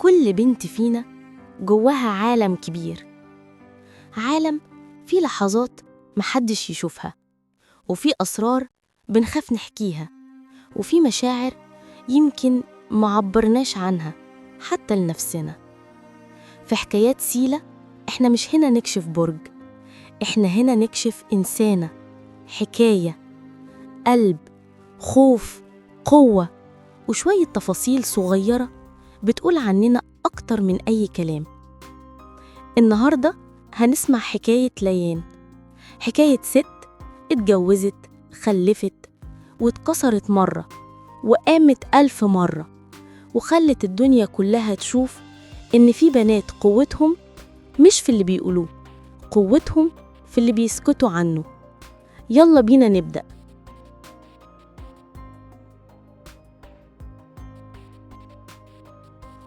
كل بنت فينا جواها عالم كبير، عالم فيه لحظات محدش يشوفها، وفيه أسرار بنخاف نحكيها، وفيه مشاعر يمكن معبرناش عنها حتى لنفسنا. في حكايات سيلة إحنا مش هنا نكشف برج، إحنا هنا نكشف إنسانة، حكاية، قلب، خوف، قوة، وشوية تفاصيل صغيرة بتقول عننا أكتر من أي كلام. النهاردة هنسمع حكاية ليان، حكاية ست اتجوزت، خلفت، واتكسرت مرة وقامت 1000 مرة، وخلت الدنيا كلها تشوف إن في بنات قوتهم مش في اللي بيقولوه، قوتهم في اللي بيسكتوا عنه. يلا بينا نبدأ.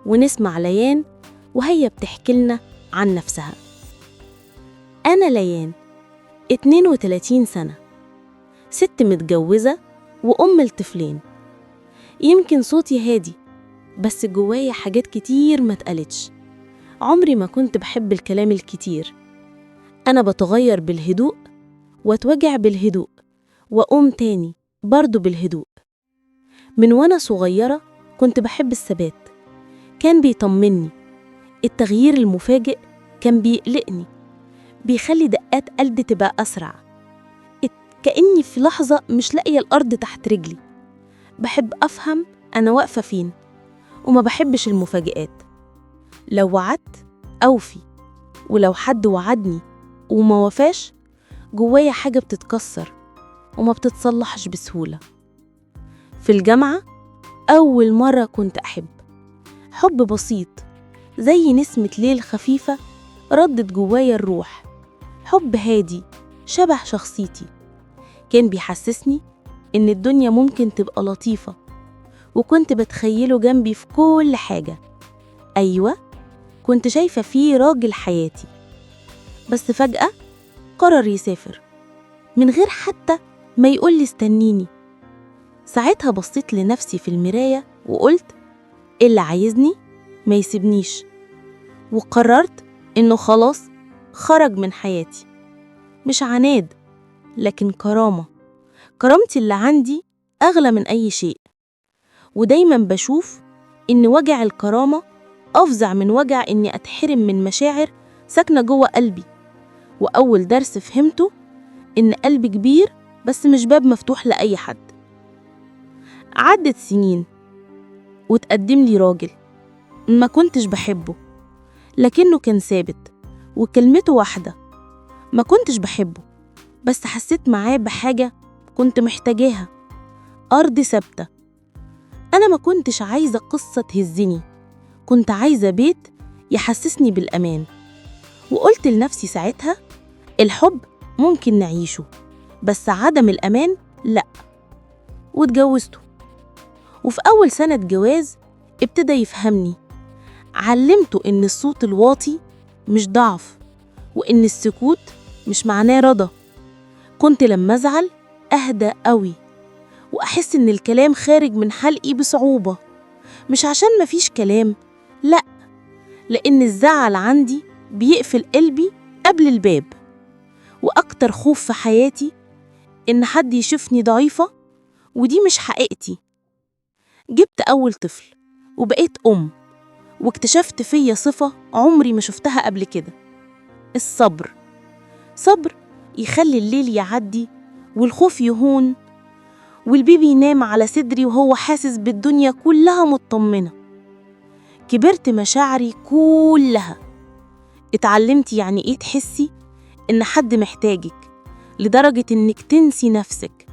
ونسمع ليان وهي بتحكي لنا عن نفسها. أنا ليان، 32 سنة، ست متجوزة وأم لطفلين. يمكن صوتي هادي بس جوايا حاجات كتير ما اتقالتش. عمري ما كنت بحب الكلام الكتير، أنا بتغير بالهدوء واتوجع بالهدوء وأقوم تاني برضو بالهدوء. من وأنا صغيرة كنت بحب الثبات، كان بيطمني. التغيير المفاجئ كان بيقلقني، بيخلي دقات قلبي تبقى أسرع، كأني في لحظة مش لاقية الأرض تحت رجلي. بحب أفهم أنا واقفة فين، وما بحبش المفاجآت. لو وعدت أوفي، ولو حد وعدني وما وفاش جوايا حاجة بتتكسر وما بتتصلحش بسهولة. في الجامعة أول مرة كنت أحب، حب بسيط زي نسمة ليل خفيفة ردت جوايا الروح، حب هادي شبه شخصيتي، كان بيحسسني إن الدنيا ممكن تبقى لطيفة، وكنت بتخيله جنبي في كل حاجة. أيوة، كنت شايفة فيه راجل حياتي. بس فجأة قرر يسافر من غير حتى ما يقولي استنيني. ساعتها بصيت لنفسي في المراية وقلت اللي عايزني ما يسيبنيش، وقررت إنه خلاص خرج من حياتي. مش عناد لكن كرامة، كرامتي اللي عندي أغلى من أي شيء. ودايما بشوف إن وجع الكرامة أفظع من وجع إني أتحرم من مشاعر ساكنة جوه قلبي. وأول درس فهمته إن قلبي كبير بس مش باب مفتوح لأي حد. عدت سنين وتقدم لي راجل ما كنتش بحبه، لكنه كان ثابت وكلمته واحدة. ما كنتش بحبه بس حسيت معاه بحاجة كنت محتاجاها، أرض ثابتة. أنا ما كنتش عايزة قصة تهزني، كنت عايزة بيت يحسسني بالأمان. وقلت لنفسي ساعتها الحب ممكن نعيشه، بس عدم الأمان لأ. واتجوزته، وفي أول سنة جواز ابتدى يفهمني. علمته إن الصوت الواطي مش ضعف، وإن السكوت مش معناه رضا. كنت لما أزعل أهدى قوي، وأحس إن الكلام خارج من حلقي بصعوبة، مش عشان مفيش كلام، لأ، لأن الزعل عندي بيقفل قلبي قبل الباب. وأكتر خوف في حياتي إن حد يشوفني ضعيفة، ودي مش حقيقتي. جبت أول طفل وبقيت أم، واكتشفت فيا صفة عمري ما شفتها قبل كده، الصبر. صبر يخلي الليل يعدي والخوف يهون، والبيبي ينام على صدري وهو حاسس بالدنيا كلها مطمنة. كبرت مشاعري كلها، اتعلمت يعني ايه تحسي ان حد محتاجك لدرجة انك تنسي نفسك.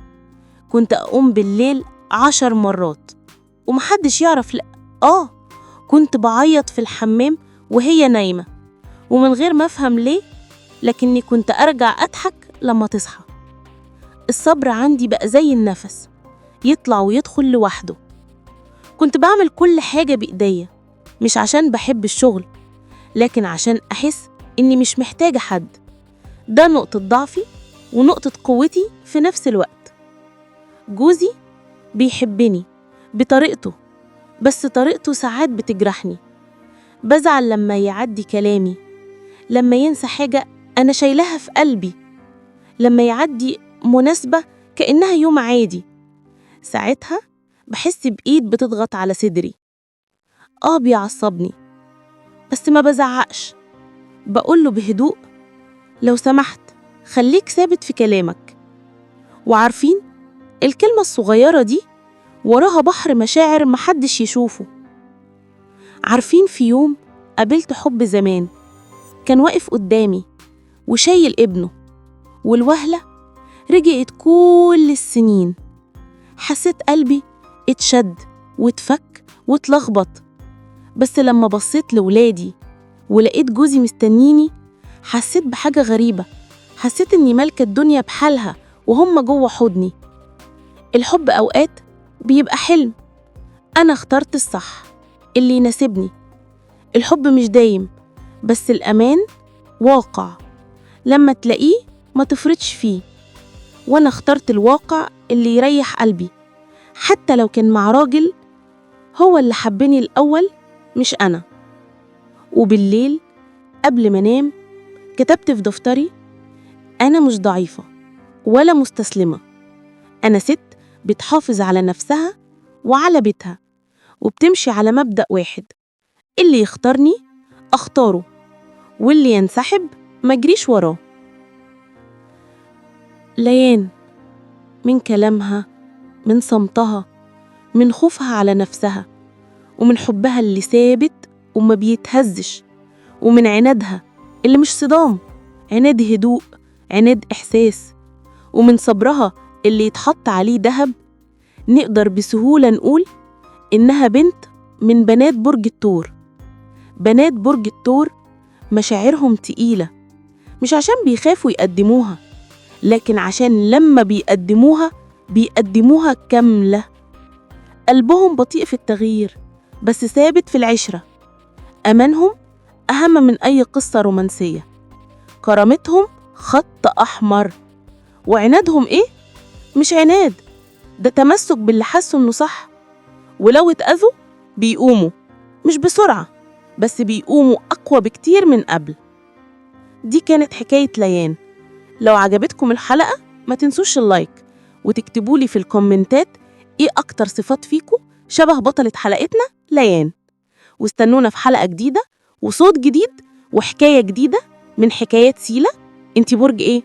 كنت اقوم بالليل 10 مرات ومحدش يعرف، لأ كنت بعيط في الحمام وهي نايمة ومن غير ما افهم ليه، لكني كنت ارجع اضحك لما تصحى. الصبر عندي بقى زي النفس، يطلع ويدخل لوحده. كنت بعمل كل حاجة بإيديا، مش عشان بحب الشغل، لكن عشان أحس إني مش محتاجة حد. ده نقطة ضعفي ونقطة قوتي في نفس الوقت. جوزي بيحبني بطريقته، بس طريقته ساعات بتجرحني. بزعل لما يعدي كلامي، لما ينسى حاجة أنا شايلها في قلبي، لما يعدي مناسبة كأنها يوم عادي. ساعتها بحس بإيد بتضغط على صدري. بيعصبني، بس ما بزعقش، بقوله بهدوء لو سمحت خليك ثابت في كلامك. وعارفين الكلمة الصغيرة دي وراها بحر مشاعر محدش يشوفه. عارفين في يوم قابلت حب زمان كان واقف قدامي وشايل ابنه، والوهلة رجعت كل السنين. حسيت قلبي اتشد واتفك واتلخبط، بس لما بصيت لولادي ولقيت جوزي مستنيني حسيت بحاجة غريبة. حسيت إني مالكة الدنيا بحالها وهم جوه حضني. الحب أوقات بيبقى حلم، أنا اخترت الصح اللي يناسبني. الحب مش دايم، بس الأمان واقع لما تلاقيه ما تفرطش فيه. وأنا اخترت الواقع اللي يريح قلبي، حتى لو كان مع راجل هو اللي حبني الأول مش أنا. وبالليل قبل ما أنام كتبت في دفتري: أنا مش ضعيفة ولا مستسلمة، أنا ست بتحافظ على نفسها وعلى بيتها، وبتمشي على مبدأ واحد: اللي يختارني أختاره، واللي ينسحب مجريش وراه. ليان، من كلامها، من صمتها، من خوفها على نفسها، ومن حبها اللي ثابت وما بيتهزش، ومن عنادها اللي مش صدام، عناد هدوء، عناد إحساس، ومن صبرها اللي يتحط عليه دهب، نقدر بسهولة نقول إنها بنت من بنات برج الثور. بنات برج الثور مشاعرهم تقيلة، مش عشان بيخافوا يقدموها، لكن عشان لما بيقدموها كاملة. قلبهم بطيء في التغيير بس ثابت في العشرة. أمانهم أهم من أي قصة رومانسية. كرامتهم خط أحمر. وعنادهم إيه؟ مش عناد، ده تمسك باللي حسوا إنه صح. ولو اتأذوا بيقوموا، مش بسرعة بس بيقوموا أقوى بكتير من قبل. دي كانت حكاية ليان. لو عجبتكم الحلقة ما تنسوش اللايك، وتكتبولي في الكومنتات إيه أكتر صفات فيكم شبه بطلة حلقتنا ليان. واستنونا في حلقة جديدة وصوت جديد وحكاية جديدة من حكايات سيلا. انتي برج إيه؟